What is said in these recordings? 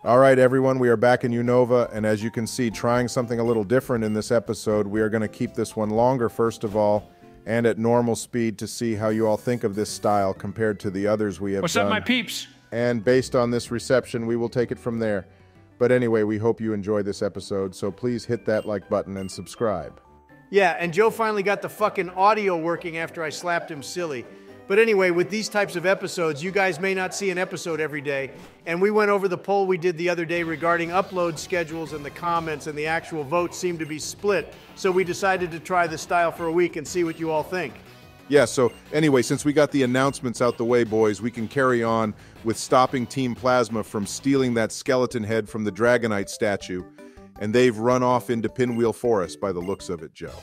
All right, everyone, we are back in Unova, and as you can see, trying something a little different in this episode. We are going to keep this one longer, first of all, and at normal speed to see how you all think of this style compared to the others we have done. What's up, my peeps? And based on this reception, we will take it from there. But anyway, we hope you enjoy this episode, so please hit that like button and subscribe. Yeah, and Joe finally got the fucking audio working after I slapped him silly. But anyway, with these types of episodes, you guys may not see an episode every day. And we went over the poll we did the other day regarding upload schedules and the comments, and the actual votes seemed to be split. So we decided to try the style for a week and see what you all think. Yeah, so anyway, since we got the announcements out the way, boys, we can carry on with stopping Team Plasma from stealing that skeleton head from the Dragonite statue. And they've run off into Pinwheel Forest by the looks of it, Joe.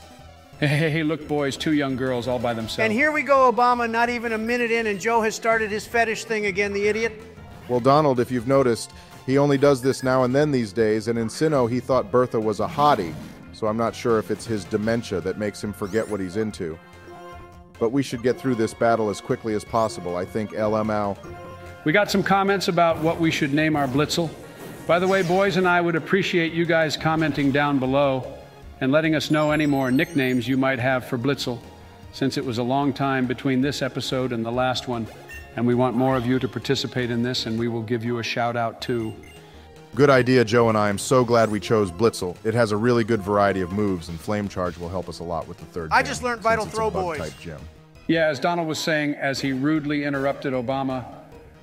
Hey, look, boys, two young girls all by themselves. And here we go, Obama, not even a minute in, and Joe has started his fetish thing again, the idiot. Well, Donald, if you've noticed, he only does this now and then these days, and in Sinnoh, he thought Bertha was a hottie, so I'm not sure if it's his dementia that makes him forget what he's into. But we should get through this battle as quickly as possible, I think, LMAO. We got some comments about what we should name our Blitzel. By the way, boys and I would appreciate you guys commenting down below and letting us know any more nicknames you might have for Blitzel, since it was a long time between this episode and the last one, and we want more of you to participate in this, and we will give you a shout out too. Good idea, Joe and I. I'm so glad we chose Blitzel. It has a really good variety of moves, and Flame Charge will help us a lot with the third I gym, just learned Vital Throw, boys. Type gym. Yeah, as Donald was saying, as he rudely interrupted Obama,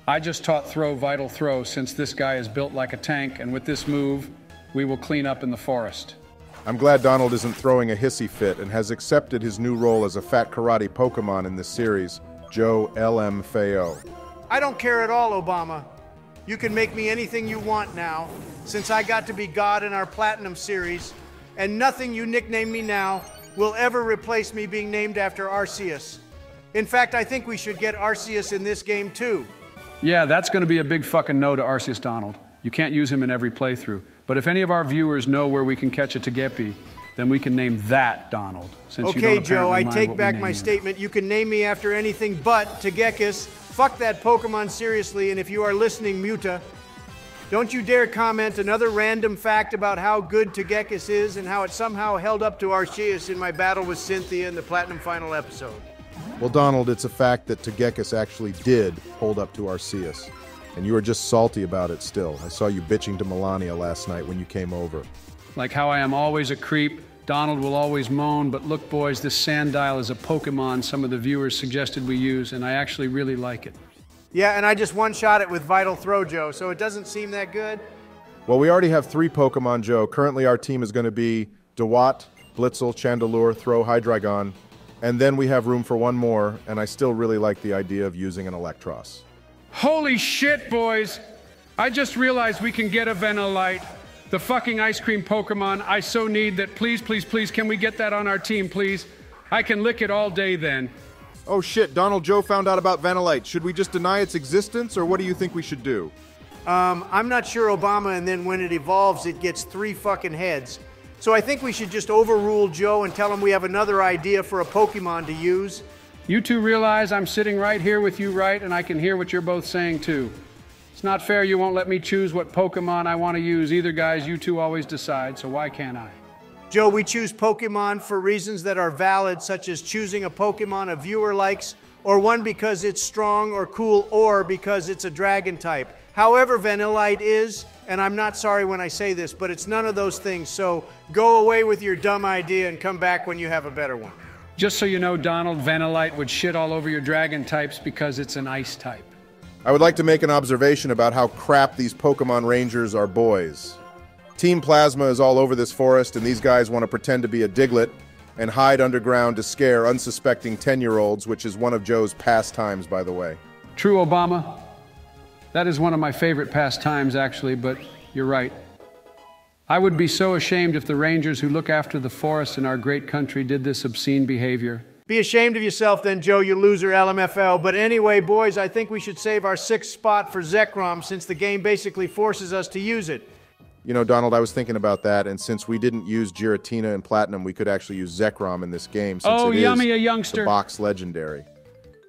I just taught Throw Vital Throw, since this guy is built like a tank, and with this move, we will clean up in the forest. I'm glad Donald isn't throwing a hissy fit and has accepted his new role as a fat karate Pokemon in this series, Joe LMFAO. I don't care at all, Obama. You can make me anything you want now, since I got to be God in our Platinum series, and nothing you nickname me now will ever replace me being named after Arceus. In fact, I think we should get Arceus in this game too. Yeah, that's going to be a big fucking no to Arceus, Donald. You can't use him in every playthrough. But if any of our viewers know where we can catch a Togepi, then we can name that Donald. Since okay, you don't Joe, I mind take what back we my name statement. You can name me after anything but Togekiss. Fuck that Pokemon seriously, and if you are listening, Muta, don't you dare comment another random fact about how good Togekiss is and how it somehow held up to Arceus in my battle with Cynthia in the Platinum Final episode. Well, Donald, it's a fact that Togekiss actually did hold up to Arceus. And you were just salty about it still. I saw you bitching to Melania last night when you came over. Like how I am always a creep, Donald will always moan, but look, boys, this Sandile is a Pokemon some of the viewers suggested we use, and I actually really like it. Yeah, and I just one-shot it with Vital Throw, Joe, so it doesn't seem that good. Well, we already have 3 Pokemon, Joe. Currently, our team is going to be Dewott, Blitzel, Chandelure, Throw, Hydreigon. And then we have room for one more, and I still really like the idea of using an Electros. Holy shit, boys! I just realized we can get a Venolite, the fucking ice cream Pokemon I so need that. Please, please, please, can we get that on our team, please? I can lick it all day then. Oh shit, Donald Joe found out about Vanillite. Should we just deny its existence, or what do you think we should do? I'm not sure, Obama, and then when it evolves, it gets 3 fucking heads. So I think we should just overrule Joe and tell him we have another idea for a Pokemon to use. You two realize I'm sitting right here with you, right? And I can hear what you're both saying, too. It's not fair you won't let me choose what Pokemon I want to use either, guys. You two always decide, so why can't I? Joe, we choose Pokemon for reasons that are valid, such as choosing a Pokemon a viewer likes, or one because it's strong or cool, or because it's a dragon type. However, Vanillite is, and I'm not sorry when I say this, but it's none of those things, so go away with your dumb idea and come back when you have a better one. Just so you know, Donald, Vanillite would shit all over your dragon types because it's an ice type. I would like to make an observation about how crap these Pokemon Rangers are boys. Team Plasma is all over this forest, and these guys want to pretend to be a Diglett and hide underground to scare unsuspecting 10-year-olds, which is one of Joe's pastimes, by the way. True, Obama. That is one of my favorite pastimes, actually, but you're right. I would be so ashamed if the rangers who look after the forest in our great country did this obscene behavior. Be ashamed of yourself then, Joe, you loser LMFL. But anyway, boys, I think we should save our 6th spot for Zekrom, since the game basically forces us to use it. You know, Donald, I was thinking about that, and since we didn't use Giratina and Platinum, we could actually use Zekrom in this game, since oh, it yummy, is a youngster. the box legendary.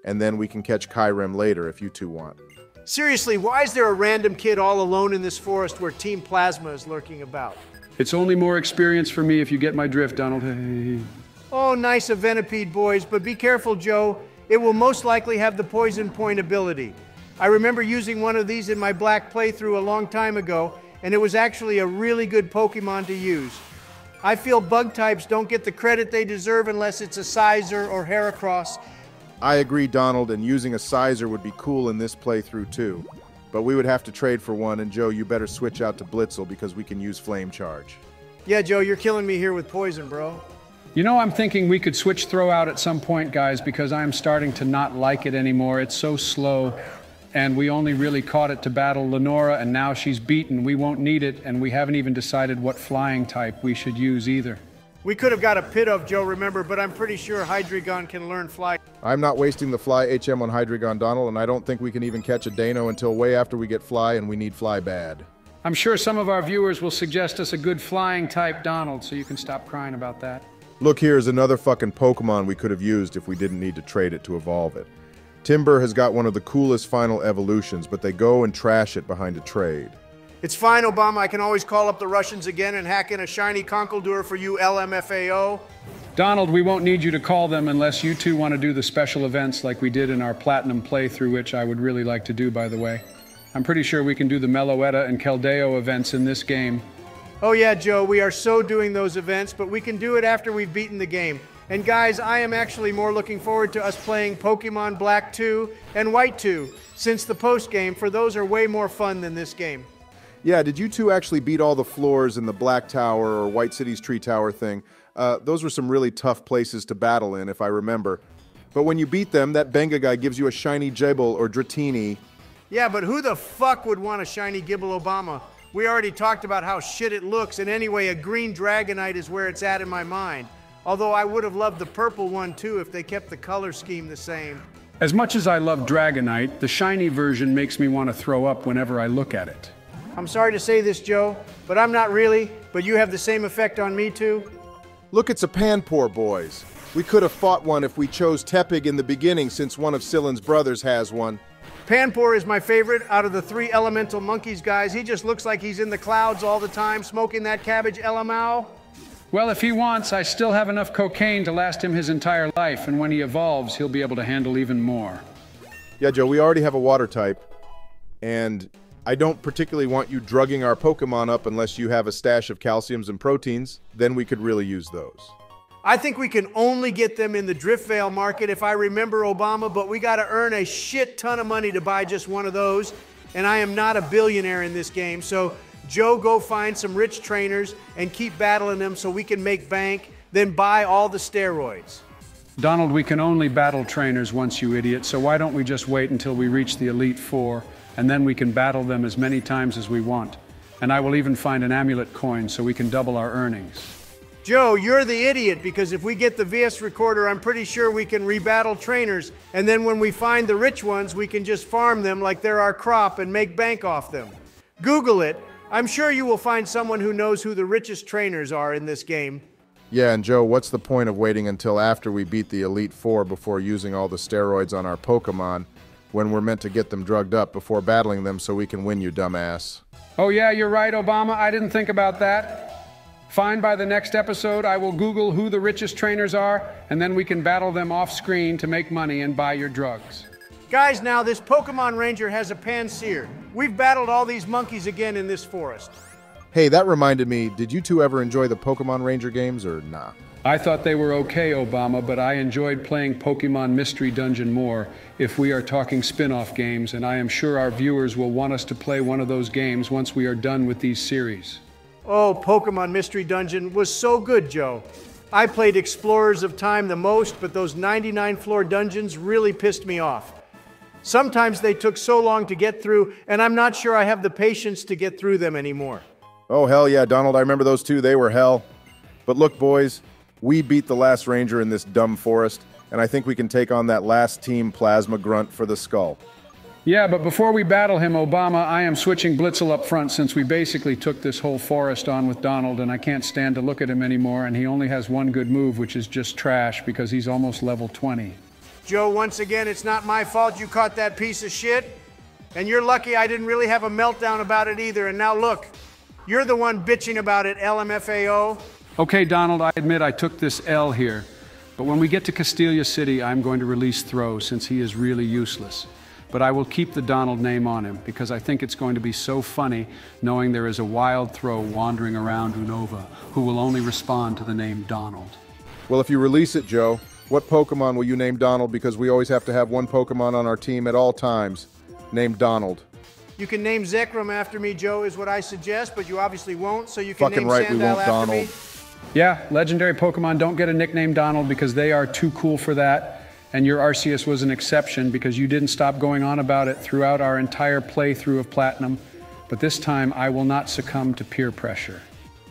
And then we can catch Kyurem later if you two want. Seriously, why is there a random kid all alone in this forest where Team Plasma is lurking about? It's only more experience for me if you get my drift, Donald. Hey. Oh, nice a Venipede, boys, but be careful, Joe. It will most likely have the poison point ability. I remember using one of these in my black playthrough a long time ago, and it was actually a really good Pokemon to use. I feel bug types don't get the credit they deserve unless it's a Sizer or Heracross. I agree, Donald, and using a Sizer would be cool in this playthrough too. But we would have to trade for one, and Joe, you better switch out to Blitzel because we can use Flame Charge. Yeah, Joe, you're killing me here with poison, bro. You know, I'm thinking we could switch throw out at some point, guys, because I'm starting to not like it anymore. It's so slow, and we only really caught it to battle Lenora, and now she's beaten. We won't need it, and we haven't even decided what flying type we should use either. We could have got a Pidove, Joe, remember, but I'm pretty sure Hydreigon can learn Fly. I'm not wasting the Fly HM on Hydreigon, Donald, and I don't think we can even catch a Dano until way after we get Fly, and we need Fly bad. I'm sure some of our viewers will suggest us a good flying type Donald, so you can stop crying about that. Look, here's another fucking Pokemon we could have used if we didn't need to trade it to evolve it. Timber has got one of the coolest final evolutions, but they go and trash it behind a trade. It's fine, Obama. I can always call up the Russians again and hack in a shiny Conkeldurr for you LMFAO. Donald, we won't need you to call them unless you two want to do the special events like we did in our Platinum playthrough, which I would really like to do, by the way. I'm pretty sure we can do the Meloetta and Keldeo events in this game. Oh yeah, Joe, we are so doing those events, but we can do it after we've beaten the game. And guys, I am actually more looking forward to us playing Pokemon Black 2 and White 2, since the post-game, for those are way more fun than this game. Yeah, did you two actually beat all the floors in the Black Tower or White City's Tree Tower thing? Those were some really tough places to battle in, if I remember. But when you beat them, that Benga guy gives you a shiny Jebel or Dratini. Yeah, but who the fuck would want a shiny Gibble Obama? We already talked about how shit it looks, and anyway, a green Dragonite is where it's at in my mind. Although I would have loved the purple one too if they kept the color scheme the same. As much as I love Dragonite, the shiny version makes me want to throw up whenever I look at it. I'm sorry to say this, Joe, but I'm not really, but you have the same effect on me too. Look, it's a Panpour, boys. We could have fought one if we chose Tepig in the beginning, since one of Scylin's brothers has one. Panpour is my favorite out of the 3 elemental monkeys, guys. He just looks like he's in the clouds all the time, smoking that cabbage LMAO. Well, if he wants, I still have enough cocaine to last him his entire life, and when he evolves, he'll be able to handle even more. Yeah, Joe, we already have a water type, and I don't particularly want you drugging our Pokemon up unless you have a stash of calciums and proteins. Then we could really use those. I think we can only get them in the Driftvale market if I remember Obama, but we gotta earn a shit ton of money to buy just one of those, and I am not a billionaire in this game, so Joe, go find some rich trainers and keep battling them so we can make bank, then buy all the steroids. Donald, we can only battle trainers once, you idiot, so why don't we just wait until we reach the Elite Four, and then we can battle them as many times as we want. And I will even find an amulet coin so we can double our earnings. Joe, you're the idiot, because if we get the VS Recorder, I'm pretty sure we can rebattle trainers, and then when we find the rich ones, we can just farm them like they're our crop and make bank off them. Google it. I'm sure you will find someone who knows who the richest trainers are in this game. Yeah, and Joe, what's the point of waiting until after we beat the Elite Four before using all the steroids on our Pokemon when we're meant to get them drugged up before battling them so we can win, you dumbass? Oh yeah, you're right, Obama. I didn't think about that. Fine, by the next episode, I will Google who the richest trainers are, and then we can battle them off-screen to make money and buy your drugs. Guys, now this Pokemon Ranger has a Pansear. We've battled all these monkeys again in this forest. Hey, that reminded me, did you two ever enjoy the Pokemon Ranger games, or nah? I thought they were okay, Obama, but I enjoyed playing Pokemon Mystery Dungeon more if we are talking spin-off games, and I am sure our viewers will want us to play one of those games once we are done with these series. Oh, Pokemon Mystery Dungeon was so good, Joe. I played Explorers of Time the most, but those 99-floor dungeons really pissed me off. Sometimes they took so long to get through, and I'm not sure I have the patience to get through them anymore. Oh, hell yeah, Donald, I remember those two. They were hell. But look, boys, we beat the last ranger in this dumb forest, and I think we can take on that last Team Plasma grunt for the skull. Yeah, but before we battle him, Obama, I am switching Blitzel up front since we basically took this whole forest on with Donald, and I can't stand to look at him anymore, and he only has one good move, which is just trash, because he's almost level 20. Joe, once again, it's not my fault you caught that piece of shit. And you're lucky I didn't really have a meltdown about it either. And now look, you're the one bitching about it, LMFAO. Okay, Donald, I admit I took this L here. But when we get to Castelia City, I'm going to release Throw since he is really useless. But I will keep the Donald name on him because I think it's going to be so funny knowing there is a wild Throw wandering around Unova who will only respond to the name Donald. Well, if you release it, Joe, what Pokemon will you name Donald? Because we always have to have one Pokemon on our team at all times named Donald. You can name Zekrom after me, Joe, is what I suggest, but you obviously won't, so you can Fucking name right, we Sandile won't, after Donald. me. Yeah, legendary Pokemon don't get a nickname Donald because they are too cool for that. And your Arceus was an exception because you didn't stop going on about it throughout our entire playthrough of Platinum. But this time, I will not succumb to peer pressure.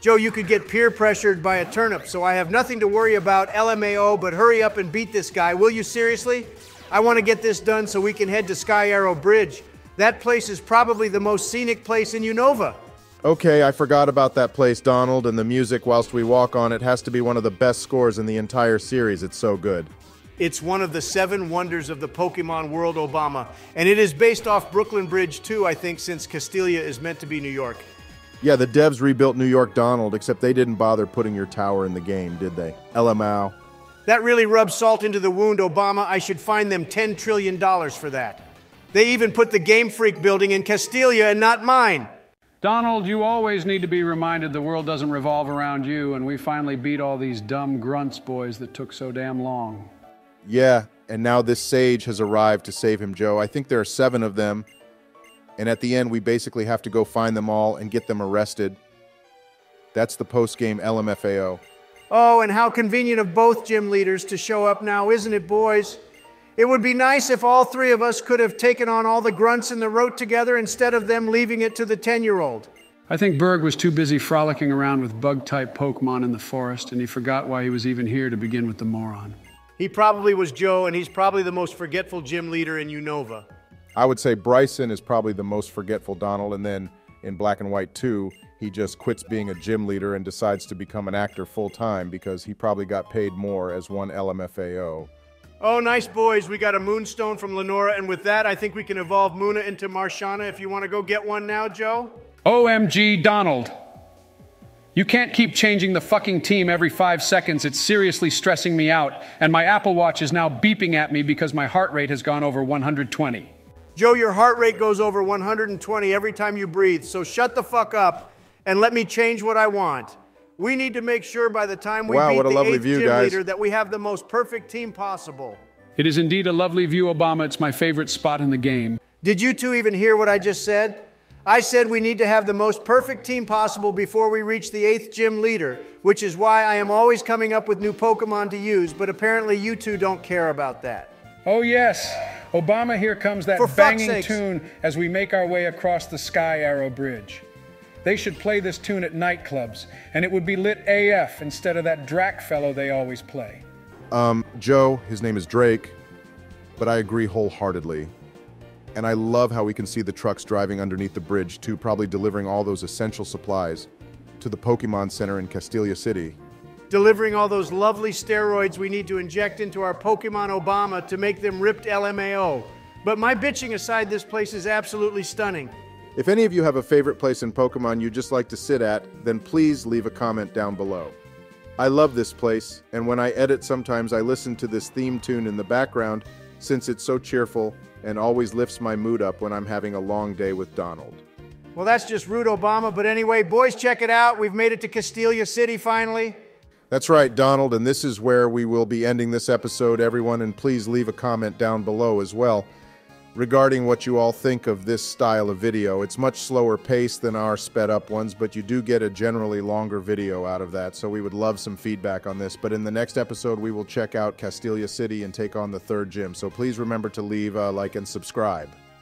Joe, you could get peer pressured by a turnip, so I have nothing to worry about, LMAO, but hurry up and beat this guy. Will you seriously? I want to get this done so we can head to Sky Arrow Bridge. That place is probably the most scenic place in Unova. Okay, I forgot about that place, Donald, and the music whilst we walk on it has to be one of the best scores in the entire series. It's so good. It's one of the 7 wonders of the Pokemon world, Obama. And it is based off Brooklyn Bridge, too, I think, since Castelia is meant to be New York. Yeah, the devs rebuilt New York Donald, except they didn't bother putting your tower in the game, did they? LMAO. That really rubs salt into the wound, Obama. I should fine them $10 trillion for that. They even put the Game Freak building in Castelia and not mine. Donald, you always need to be reminded the world doesn't revolve around you, and we finally beat all these dumb grunts boys that took so damn long. Yeah, and now this sage has arrived to save him, Joe. I think there are 7 of them, and at the end we basically have to go find them all and get them arrested. That's the post-game LMFAO. Oh, and how convenient of both gym leaders to show up now, isn't it, boys? It would be nice if all 3 of us could have taken on all the grunts in the road together instead of them leaving it to the 10-year-old. I think Berg was too busy frolicking around with bug-type Pokemon in the forest, and he forgot why he was even here to begin with the moron. He probably was Joe, and he's probably the most forgetful gym leader in Unova. I would say Bryson is probably the most forgetful Donald, and then in Black and White 2, he just quits being a gym leader and decides to become an actor full-time because he probably got paid more as one LMFAO. Oh, nice boys. We got a Moonstone from Lenora, and with that, I think we can evolve Muna into Marshana if you want to go get one now, Joe. OMG, Donald. You can't keep changing the fucking team every 5 seconds. It's seriously stressing me out, and my Apple Watch is now beeping at me because my heart rate has gone over 120. Joe, your heart rate goes over 120 every time you breathe, so shut the fuck up and let me change what I want. We need to make sure by the time we beat the 8th gym leader that we have the most perfect team possible. It is indeed a lovely view, Obama. It's my favorite spot in the game. Did you two even hear what I just said? I said we need to have the most perfect team possible before we reach the 8th gym leader, which is why I am always coming up with new Pokemon to use, but apparently you two don't care about that. Oh yes, Obama, here comes that banging tune as we make our way across the Sky Arrow Bridge. They should play this tune at nightclubs, and it would be lit AF instead of that Drac fellow they always play. Joe, his name is Drake, but I agree wholeheartedly. And I love how we can see the trucks driving underneath the bridge too, probably delivering all those essential supplies to the Pokemon Center in Castelia City. Delivering all those lovely steroids we need to inject into our Pokemon Obama to make them ripped LMAO. But my bitching aside, this place is absolutely stunning. If any of you have a favorite place in Pokemon you'd just like to sit at, then please leave a comment down below. I love this place, and when I edit sometimes I listen to this theme tune in the background since it's so cheerful and always lifts my mood up when I'm having a long day with Donald. Well, that's just rude, Obama, but anyway, boys, check it out. We've made it to Castelia City finally. That's right, Donald, and this is where we will be ending this episode, everyone, and please leave a comment down below as well regarding what you all think of this style of video. It's much slower paced than our sped up ones, but you do get a generally longer video out of that, so we would love some feedback on this. But in the next episode, we will check out Castelia City and take on the 3rd gym, so please remember to leave a like and subscribe.